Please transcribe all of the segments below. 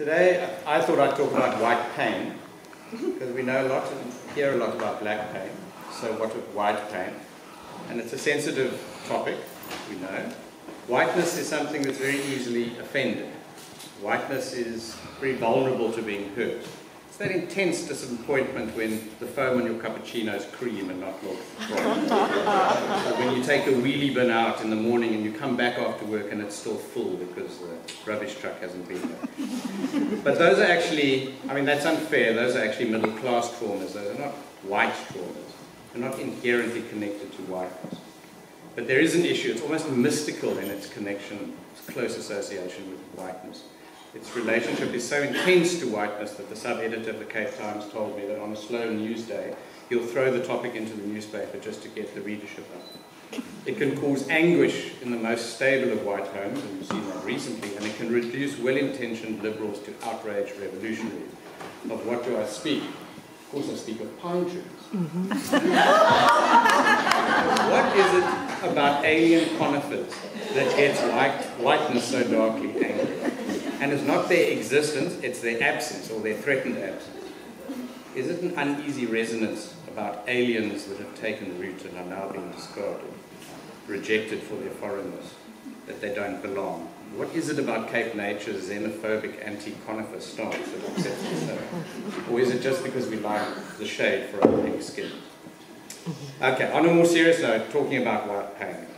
Today, I thought I'd talk about white pain, because we know a lot and hear a lot about black pain. So what is white pain? And it's a sensitive topic, we know. Whiteness is something that's very easily offended. Whiteness is very vulnerable to being hurt. It's that intense disappointment when the foam on your cappuccino is cream and not milk. When you take a wheelie bin out in the morning and you come back after work and it's still full because the rubbish truck hasn't been there. But those are actually, I mean, that's unfair. Those are actually middle class traumas. Those are not white traumas. They're not inherently connected to whiteness. But there is an issue. It's almost mystical in its connection, its close association with whiteness. Its relationship is so intense to whiteness that the sub-editor of the Cape Times told me that on a slow news day, he'll throw the topic into the newspaper just to get the readership up. It can cause anguish in the most stable of white homes, and we've seen that recently, and it can reduce well-intentioned liberals to outraged revolutionaries. Of what do I speak? Of course I speak of pine trees. What is it about alien conifers that gets whiteness so darkly angry? And it's not their existence, it's their absence, or their threatened absence. Is it an uneasy resonance about aliens that have taken root and are now being discarded, rejected for their foreignness, that they don't belong? What is it about Cape Nature's xenophobic anti-conifer stance that upsets us so? Or is it just because we like the shade for our pink skin? Okay, on a more serious note, talking about white pain.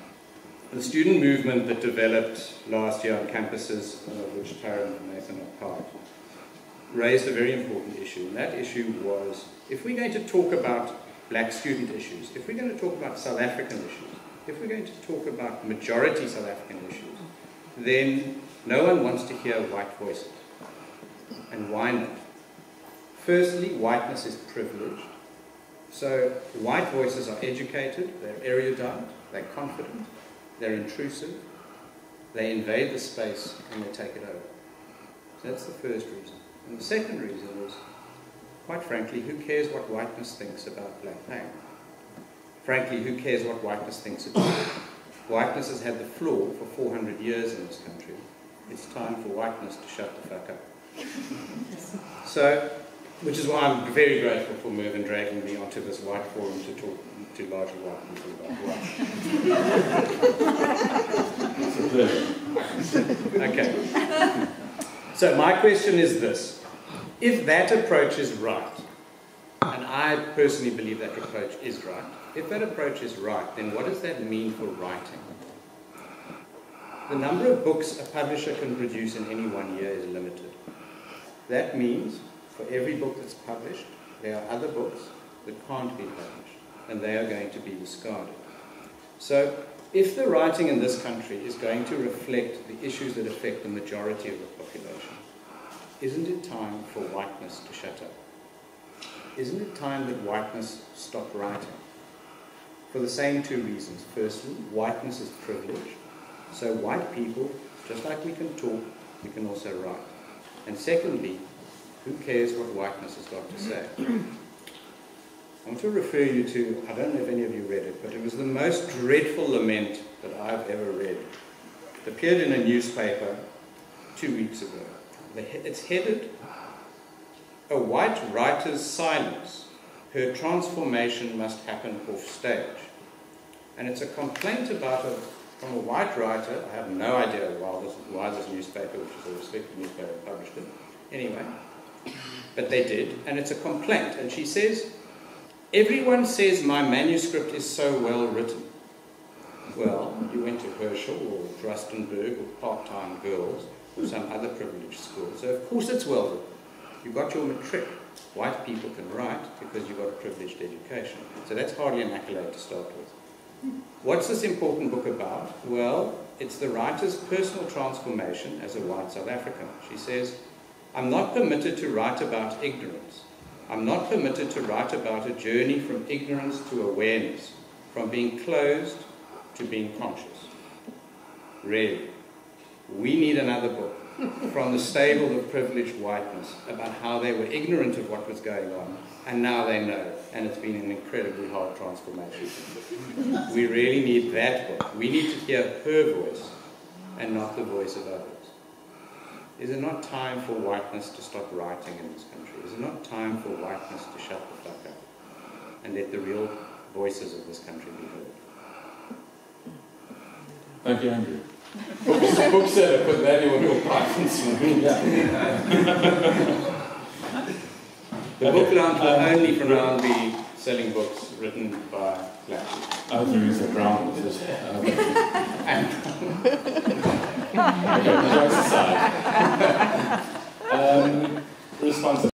The student movement that developed last year on campuses, of which Tarryn and Nathan are part, raised a very important issue. And that issue was, if we're going to talk about black student issues, if we're going to talk about South African issues, if we're going to talk about majority South African issues, then no one wants to hear white voices. And why not? Firstly, whiteness is privileged. So white voices are educated, they're erudite, they're confident, they're intrusive, they invade the space and they take it over. So that's the first reason. And the second reason is, quite frankly, who cares what whiteness thinks about black pain? Frankly, who cares what whiteness thinks about it? Whiteness has had the floor for 400 years in this country. It's time for whiteness to shut the fuck up. So, which is why I'm very grateful for Mervyn dragging me onto this white forum to talk to largely white people about white. Okay. So my question is this. If that approach is right, and I personally believe that approach is right, if that approach is right, then what does that mean for writing? The number of books a publisher can produce in any 1 year is limited. That means for every book that's published, there are other books that can't be published, and they are going to be discarded. So if the writing in this country is going to reflect the issues that affect the majority of the population, isn't it time for whiteness to shut up? Isn't it time that whiteness stop writing? For the same two reasons. Firstly, whiteness is privileged. So white people, just like we can talk, we can also write. And secondly, who cares what whiteness has got to say? I want to refer you to, I don't know if any of you read it, but it was the most dreadful lament that I've ever read. It appeared in a newspaper 2 weeks ago. It's headed, "A White Writer's Silence. Her transformation must happen off stage." And it's a complaint from a white writer. I have no idea why this newspaper, which is a respected newspaper, published it. Anyway, but they did, and it's a complaint. And she says, "Everyone says my manuscript is so well written." Well, you went to Herschel or Rustenburg or Part-Time Girls or some other privileged school, so of course it's well written. You got your matric. White people can write because you've got a privileged education. So that's hardly an accolade to start with. What's this important book about? Well, it's the writer's personal transformation as a white South African. She says, "I'm not permitted to write about ignorance. I'm not permitted to write about a journey from ignorance to awareness, from being closed to being conscious." Really, we need another book from the stable of privileged whiteness about how they were ignorant of what was going on, and now they know, and it's been an incredibly hard transformation. We really need that book. We need to hear her voice, and not the voice of others. Is it not time for whiteness to stop writing in this country? Is it not time for whiteness to shut the fuck up and let the real voices of this country be heard? Thank you, Andrew. Bookseller put manual milk pythons. The book lounge will only from now on be selling books written by black people. There is a ground. Okay, jokes aside. Response.